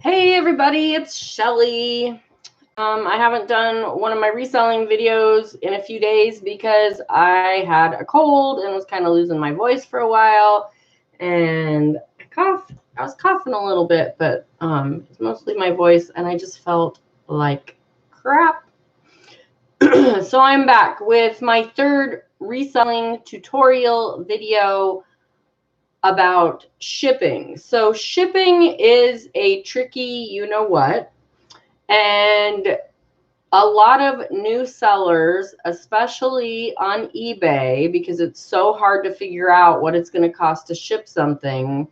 Hey everybody, it's Shelly. I haven't done one of my reselling videos in a few days because I had a cold and was kind of losing my voice for a while, and I was coughing a little bit, but it's mostly my voice, and I just felt like crap. So I'm back with my third reselling tutorial video about shipping. So shipping is a tricky you-know-what. And a lot of new sellers, especially on eBay, because it's so hard to figure out what it's going to cost to ship something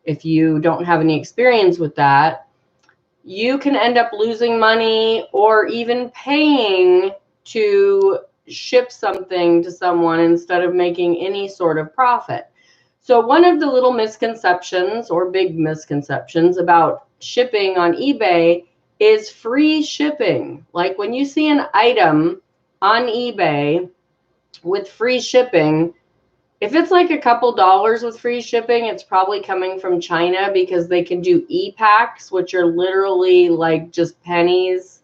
if you don't have any experience with that, you can end up losing money or even paying to ship something to someone instead of making any sort of profit. So one of the little misconceptions or big misconceptions about shipping on eBay is free shipping. Like when you see an item on eBay with free shipping, if it's like a couple dollars with free shipping, it's probably coming from China because they can do e-packs, which are literally like just pennies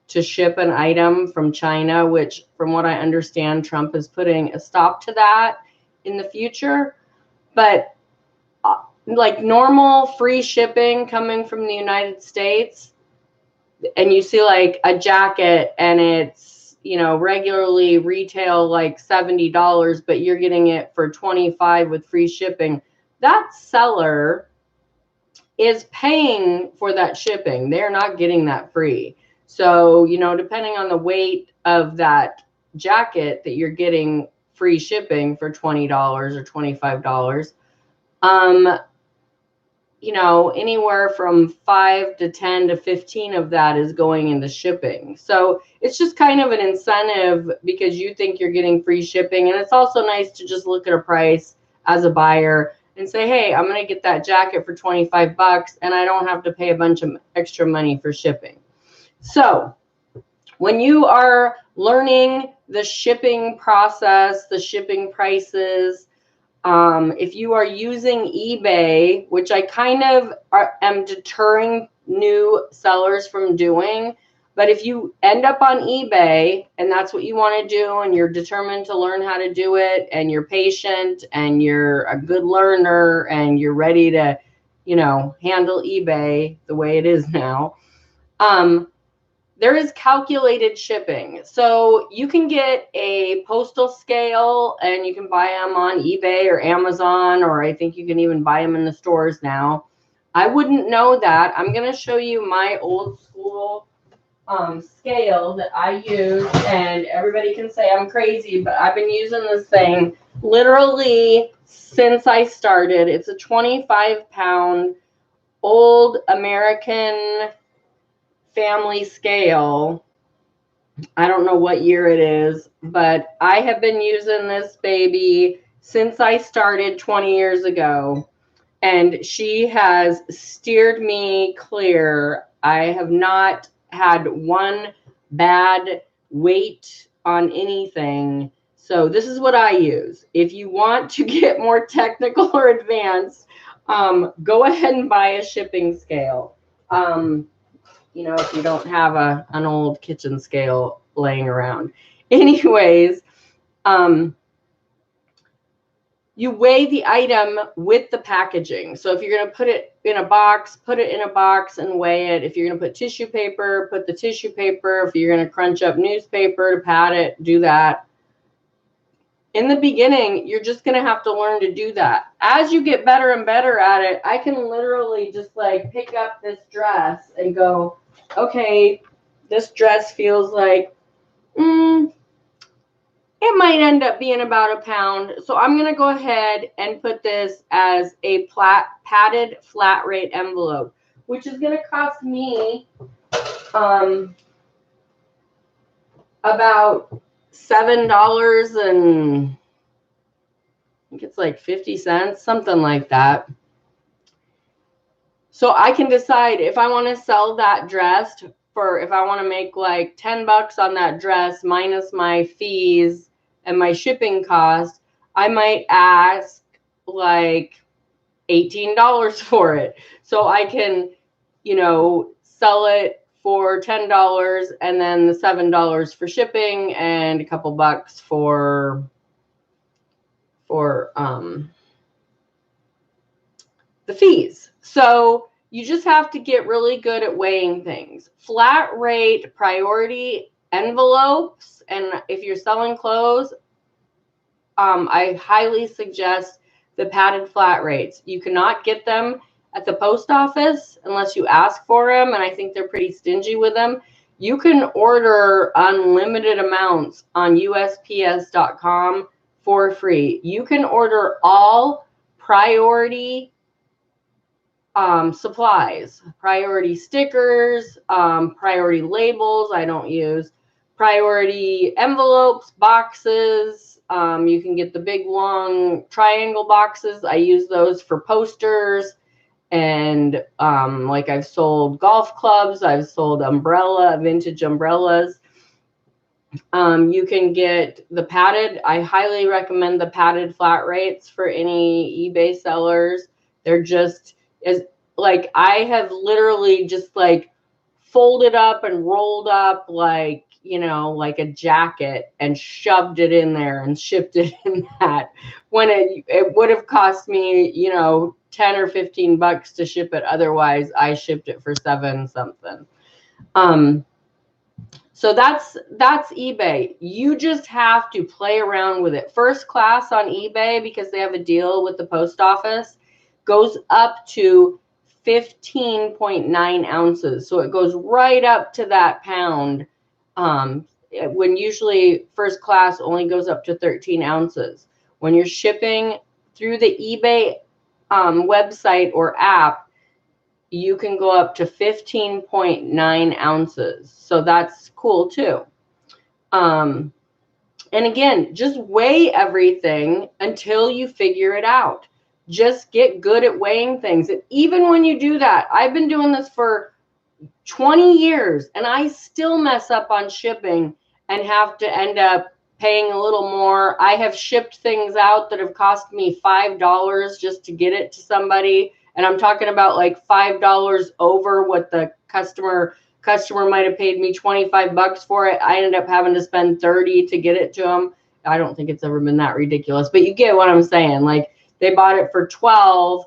to ship an item from China, which from what I understand, Trump is putting a stop to that in the future. But like normal free shipping coming from the United States, and you see like a jacket and it's, regularly retail like $70, but you're getting it for $25 with free shipping, that seller is paying for that shipping. They're not getting that free. So, depending on the weight of that jacket that you're getting free shipping for $20 or $25, anywhere from 5 to 10 to 15 of that is going into shipping. So it's just kind of an incentive because you think you're getting free shipping. And it's also nice to just look at a price as a buyer and say, hey, I'm going to get that jacket for $25 and I don't have to pay a bunch of extra money for shipping. So when you are learning the shipping process, the shipping prices, if you are using eBay, which I kind of am deterring new sellers from doing, but if you end up on eBay and that's what you want to do and you're determined to learn how to do it and you're patient and you're a good learner and you're ready to, handle eBay the way it is now, there is calculated shipping. So you can get a postal scale and you can buy them on eBay or Amazon, or I think you can even buy them in the stores now. I wouldn't know that. I'm going to show you my old school scale that I use, and everybody can say I'm crazy, but I've been using this thing literally since I started. It's a 25-pound old American family scale. I don't know what year it is, but I have been using this baby since I started 20 years ago, and she has steered me clear. I have not had one bad weight on anything. So this is what I use. If you want to get more technical or advanced, go ahead and buy a shipping scale. If you don't have an old kitchen scale laying around. Anyways, you weigh the item with the packaging. So if you're going to put it in a box, put it in a box and weigh it. If you're going to put tissue paper, put the tissue paper. If you're going to crunch up newspaper to pad it, do that. In the beginning, you're just going to have to learn to do that. As you get better and better at it, I can literally just like pick up this dress and go, okay, this dress feels like, it might end up being about a pound. So I'm going to go ahead and put this as a padded flat rate envelope, which is going to cost me about $7 and I think it's like 50 cents, something like that. So I can decide if I want to sell that dress for, if I want to make like $10 on that dress minus my fees and my shipping cost, I might ask like $18 for it. So I can you know, sell it for $10 and then the $7 for shipping and a couple bucks for the fees. So you just have to get really good at weighing things. Flat rate priority envelopes, and if you're selling clothes, I highly suggest the padded flat rates. You cannot get them at the post office unless you ask for them, and I think they're pretty stingy with them. You can order unlimited amounts on USPS.com for free. You can order all priority supplies, priority stickers, priority labels. I don't use priority envelopes, boxes. You can get the big long triangle boxes. I use those for posters. And like I've sold golf clubs, I've sold vintage umbrellas. You can get the padded. I highly recommend the padded flat rates for any eBay sellers. They're just as like, I have literally just like folded up and rolled up like, you know, like a jacket and shoved it in there and shipped it in that, when it would have cost me, you know, 10 or 15 bucks to ship it. Otherwise, I shipped it for 7 something. So that's eBay. You just have to play around with it. First class on eBay, because they have a deal with the post office, goes up to 15.9 ounces. So it goes right up to that pound. When usually first class only goes up to 13 ounces. When you're shipping through the eBay website or app, you can go up to 15.9 ounces. So that's cool too. And again, just weigh everything until you figure it out. Just get good at weighing things. And even when you do that, I've been doing this for 20 years and I still mess up on shipping and have to end up paying a little more. I have shipped things out that have cost me $5 just to get it to somebody. And I'm talking about like $5 over what the customer might have paid me 25 bucks for it. I ended up having to spend 30 to get it to them. I don't think it's ever been that ridiculous, but you get what I'm saying. Like, they bought it for 12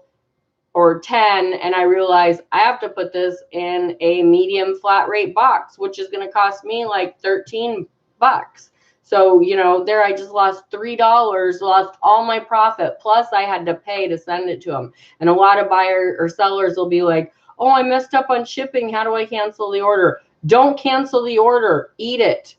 or 10, and I realized I have to put this in a medium flat rate box, which is going to cost me like 13 bucks. So, you know, there I just lost $3, lost all my profit. Plus I had to pay to send it to them. And a lot of buyers or sellers will be like, oh, I messed up on shipping. How do I cancel the order? Don't cancel the order. Eat it.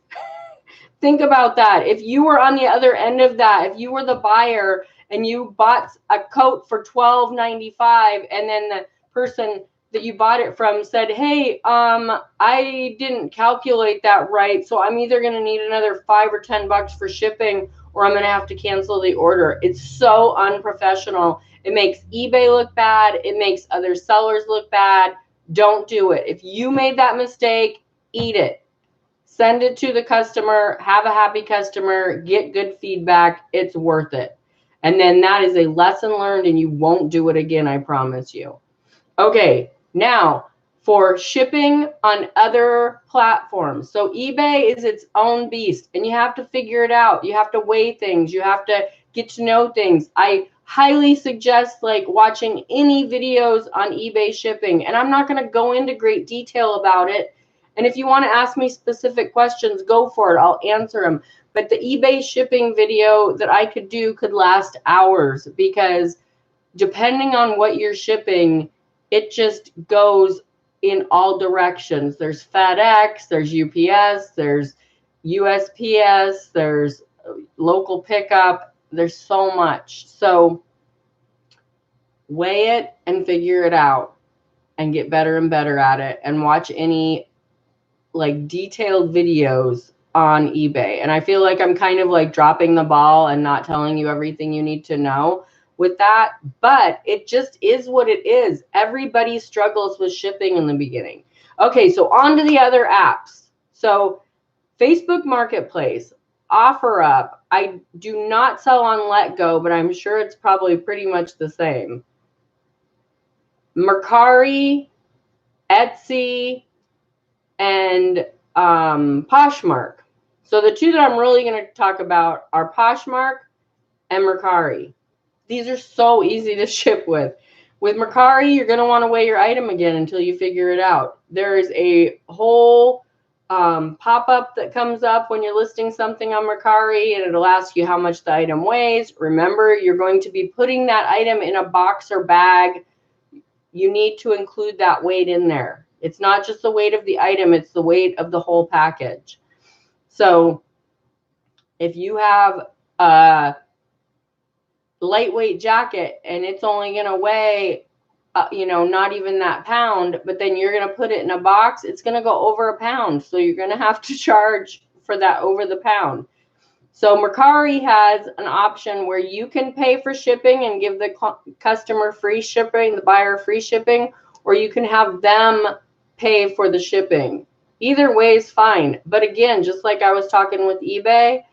Think about that. If you were on the other end of that, if you were the buyer and you bought a coat for $12.95 and then the person that you bought it from said, hey, I didn't calculate that right, so I'm either going to need another 5 or 10 bucks for shipping, or I'm going to have to cancel the order. It's so unprofessional. It makes eBay look bad. It makes other sellers look bad. Don't do it. If you made that mistake, eat it. Send it to the customer. Have a happy customer. Get good feedback. It's worth it. And then that is a lesson learned, and you won't do it again, I promise you. Okay, now for shipping on other platforms. So eBay is its own beast, and you have to figure it out. You have to weigh things. You have to get to know things. I highly suggest like watching any videos on eBay shipping, and I'm not going to go into great detail about it. And if you want to ask me specific questions, go for it. I'll answer them. But the eBay shipping video that I could do could last hours, because depending on what you're shipping, it just goes in all directions. There's FedEx, there's UPS, there's USPS, there's local pickup. There's so much. So weigh it and figure it out and get better and better at it, and watch any like detailed videos on eBay. And I feel like I'm kind of like dropping the ball and not telling you everything you need to know with that, but it just is what it is. Everybody struggles with shipping in the beginning. Okay, so on to the other apps. So Facebook Marketplace, OfferUp. I do not sell on LetGo, but I'm sure it's probably pretty much the same. Mercari, Etsy, and Poshmark. So the two that I'm really going to talk about are Poshmark and Mercari. These are so easy to ship with. With Mercari, you're going to want to weigh your item again until you figure it out. There is a whole pop-up that comes up when you're listing something on Mercari, and it'll ask you how much the item weighs. Remember, you're going to be putting that item in a box or bag. You need to include that weight in there. It's not just the weight of the item, it's the weight of the whole package. So if you have a lightweight jacket and it's only going to weigh not even that pound, but then you're going to put it in a box, it's going to go over a pound. So you're going to have to charge for that over the pound. So Mercari has an option where you can pay for shipping and give the customer free shipping, the buyer free shipping, or you can have them pay for the shipping. Either way is fine. But again, just like I was talking with eBay,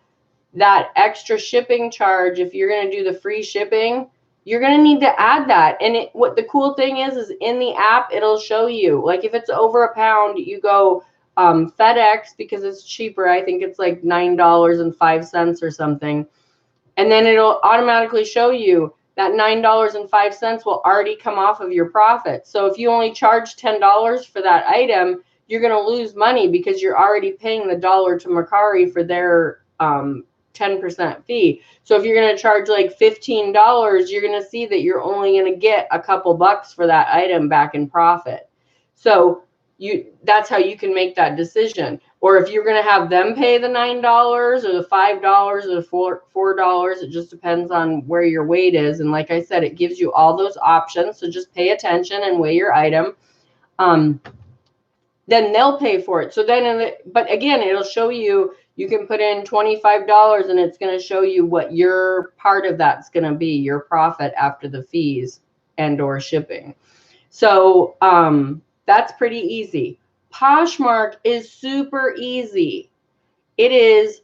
that extra shipping charge, if you're going to do the free shipping, you're going to need to add that. And what the cool thing is in the app, it'll show you. Like if it's over a pound, you go FedEx because it's cheaper. I think it's like $9.05 or something. And then it'll automatically show you that $9.05 will already come off of your profit. So if you only charge $10 for that item, you're going to lose money because you're already paying the dollar to Mercari for their 10% fee. So if you're going to charge like $15, you're going to see that you're only going to get a couple bucks for that item back in profit. So that's how you can make that decision. Or if you're going to have them pay the $9 or the $5 or the $4, it just depends on where your weight is. And like I said, it gives you all those options. So just pay attention and weigh your item. Then they'll pay for it. So then, but again, it'll show you, you can put in $25 and it's going to show you what your part of that's going to be, your profit after the fees and or shipping. So that's pretty easy. Poshmark is super easy. It is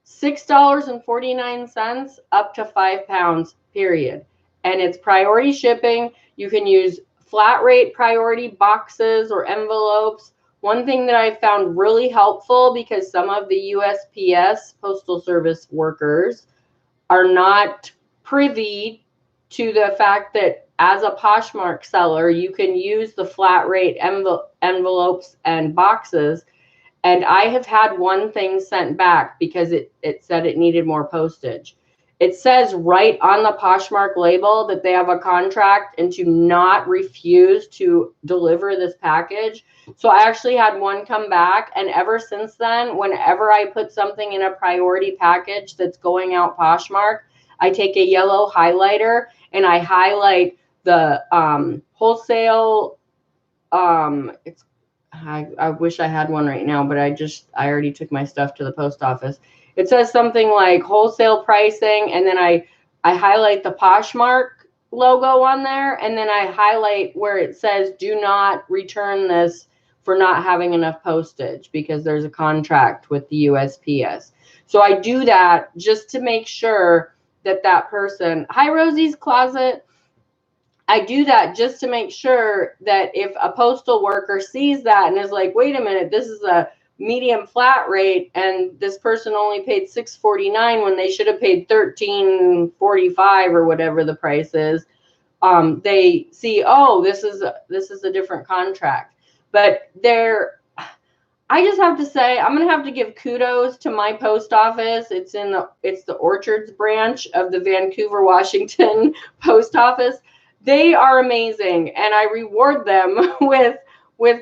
$6.49 up to 5 pounds, period. And it's priority shipping. You can use flat rate priority boxes or envelopes. One thing that I found really helpful, because some of the USPS Postal Service workers are not privy to the fact that as a Poshmark seller, you can use the flat rate envelopes and boxes. And I have had one thing sent back because it said it needed more postage. It says right on the Poshmark label that they have a contract and to not refuse to deliver this package. So I actually had one come back, and ever since then, whenever I put something in a priority package that's going out Poshmark, I take a yellow highlighter and I highlight the wholesale. I wish I had one right now, but I already took my stuff to the post office. It says something like wholesale pricing, and then I highlight the Poshmark logo on there, and then I highlight where it says do not return this for not having enough postage because there's a contract with the USPS. So I do that just to make sure that that person, hi Rosie's Closet, I do that just to make sure that if a postal worker sees that and is like, wait a minute, this is a medium flat rate and this person only paid $6.49 when they should have paid $13.45 or whatever the price is, they see, oh, this is a different contract. But I just have to say, I'm going to have to give kudos to my post office. It's the Orchards branch of the Vancouver, Washington post office. They are amazing, and I reward them with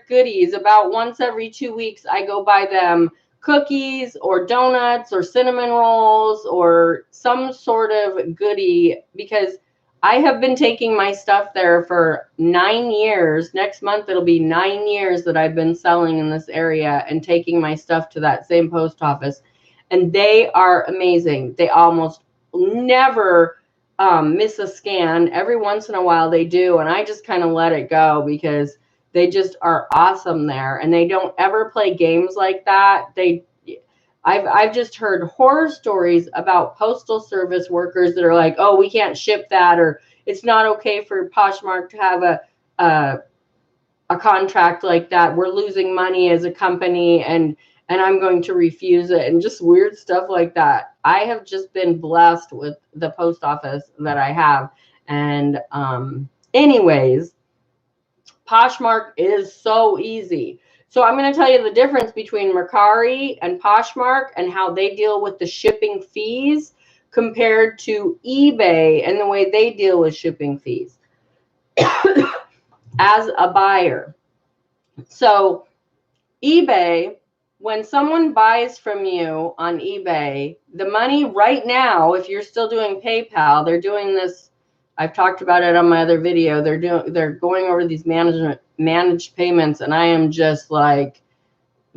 goodies. About once every 2 weeks, I go buy them cookies or donuts or cinnamon rolls or some sort of goodie, because I have been taking my stuff there for 9 years. Next month, it'll be 9 years that I've been selling in this area and taking my stuff to that same post office. And they are amazing. They almost never miss a scan. Every once in a while they do. And I just kind of let it go because they just are awesome there. And they don't ever play games like that. I've just heard horror stories about postal service workers that are like, oh, we can't ship that, or it's not okay for Poshmark to have a contract like that. We're losing money as a company, and I'm going to refuse it, and just weird stuff like that. I have just been blessed with the post office that I have. And anyways, Poshmark is so easy. So I'm going to tell you the difference between Mercari and Poshmark and how they deal with the shipping fees compared to eBay and the way they deal with shipping fees as a buyer. So eBay, when someone buys from you on eBay, the money right now, if you're still doing PayPal, they're doing this. I've talked about it on my other video. They're going over these managed payments, and I am just like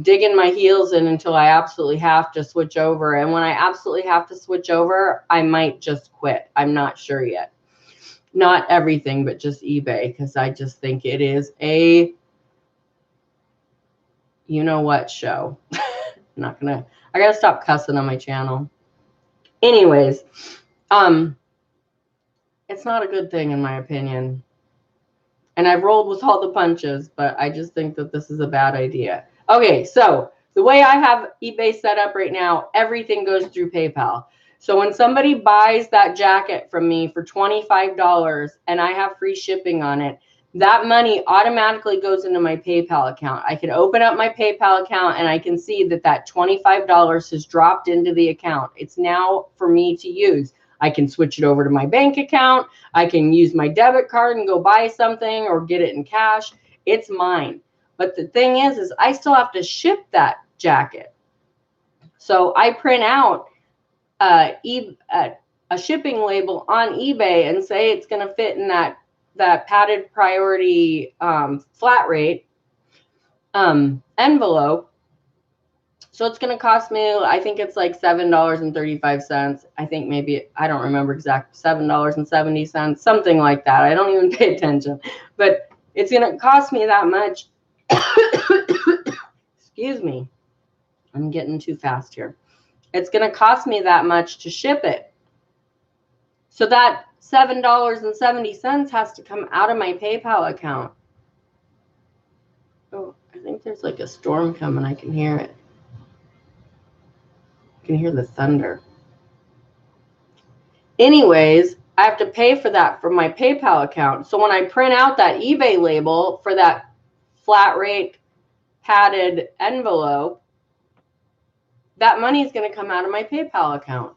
digging my heels in until I absolutely have to switch over. And when I absolutely have to switch over, I might just quit. I'm not sure yet. Not everything, but just eBay, because I just think it is a you know what show. I gotta stop cussing on my channel. Anyways, it's not a good thing in my opinion. And I've rolled with all the punches, but I just think that this is a bad idea. Okay, so the way I have eBay set up right now, everything goes through PayPal. So when somebody buys that jacket from me for $25 and I have free shipping on it, that money automatically goes into my PayPal account. I can open up my PayPal account and I can see that that $25 has dropped into the account. It's now for me to use. I can switch it over to my bank account. I can use my debit card and go buy something or get it in cash. It's mine. But the thing is I still have to ship that jacket. So I print out a shipping label on eBay and say it's going to fit in that padded priority flat rate envelope. So it's going to cost me, I think it's like $7.35. I think maybe, I don't remember exact, $7.70, something like that. I don't even pay attention, but it's going to cost me that much. Excuse me. I'm getting too fast here. It's going to cost me that much to ship it. So that $7.70 has to come out of my PayPal account. Oh, I think there's like a storm coming. I can hear it. I can hear the thunder. Anyways, I have to pay for that from my PayPal account. So when I print out that eBay label for that flat rate padded envelope, that money is going to come out of my PayPal account.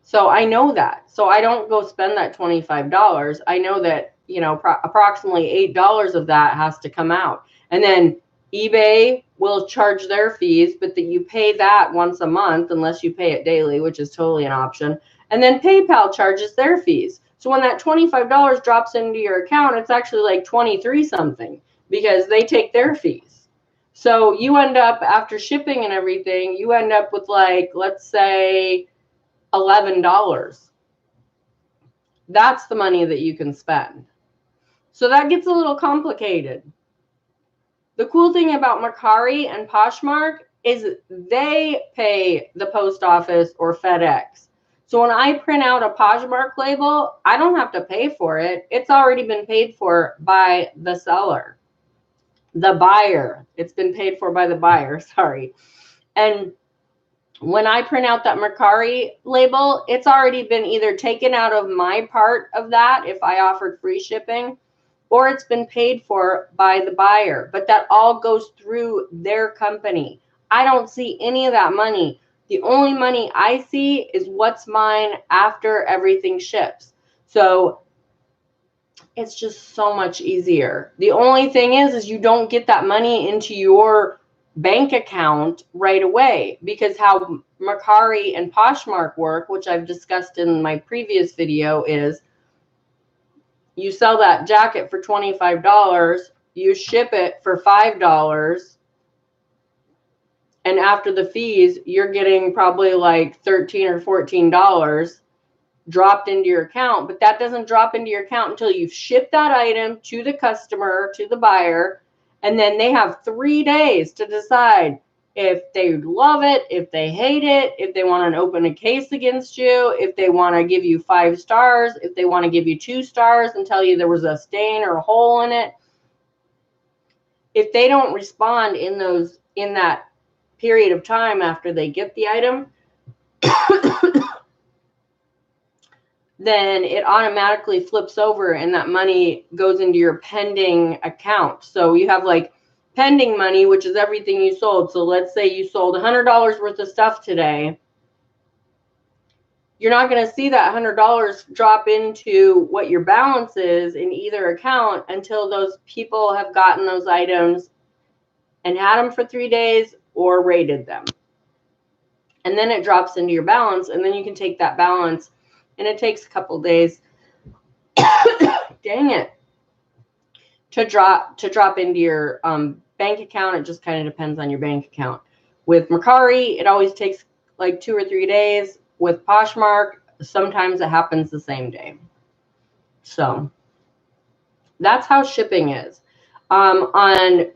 So I know that. So I don't go spend that $25. I know that, you know, approximately $8 of that has to come out. And then eBay will charge their fees, but that you pay that once a month unless you pay it daily, which is totally an option. And then PayPal charges their fees. So when that $25 drops into your account, it's actually like 23 something because they take their fees. So you end up, after shipping and everything, you end up with like, let's say $11. That's the money that you can spend. So that gets a little complicated. The cool thing about Mercari and Poshmark is they pay the post office or FedEx. So when I print out a Poshmark label, I don't have to pay for it. It's already been paid for by the seller, the buyer. It's been paid for by the buyer, sorry. And when I print out that Mercari label, it's already been either taken out of my part of that if I offered free shipping, or it's been paid for by the buyer. But that all goes through their company. I don't see any of that money. The only money I see is what's mine after everything ships. So it's just so much easier. The only thing is you don't get that money into your bank account right away, because how Mercari and Poshmark work, which I've discussed in my previous video, is you sell that jacket for $25, you ship it for $5, and after the fees, you're getting probably like $13 or $14 dropped into your account. But that doesn't drop into your account until you've shipped that item to the customer, to the buyer, and then they have 3 days to decide if they love it, if they hate it, if they want to open a case against you, if they want to give you 5 stars, if they want to give you 2 stars and tell you there was a stain or a hole in it. if they don't respond in that period of time after they get the item, then it automatically flips over and that money goes into your pending account. So you have like pending money, which is everything you sold. So let's say you sold $100 worth of stuff today. You're not going to see that $100 drop into what your balance is in either account until those people have gotten those items and had them for 3 days or rated them. And then it drops into your balance, and then you can take that balance, and it takes a couple days, dang it, to drop into your bank account. It just kind of depends on your bank account. With Mercari, it always takes like 2 or 3 days. With Poshmark, sometimes it happens the same day. So that's how shipping is. On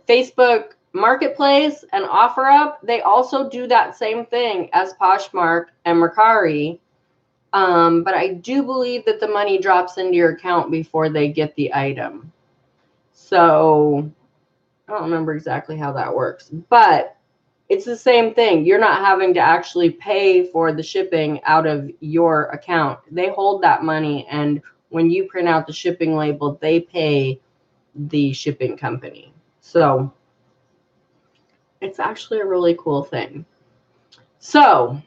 Facebook Marketplace and OfferUp, they also do that same thing as Poshmark and Mercari. But I do believe that the money drops into your account before they get the item. So I don't remember exactly how that works, but it's the same thing. You're not having to actually pay for the shipping out of your account. They hold that money, and when you print out the shipping label, they pay the shipping company. So it's actually a really cool thing. So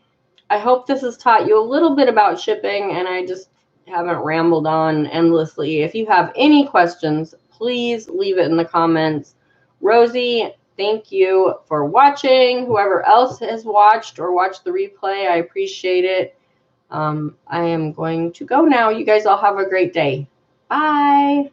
I hope this has taught you a little bit about shipping, and I just haven't rambled on endlessly. If you have any questions, please leave it in the comments. Rosie, thank you for watching. Whoever else has watched or watched the replay, I appreciate it. I am going to go now. You guys all have a great day. Bye.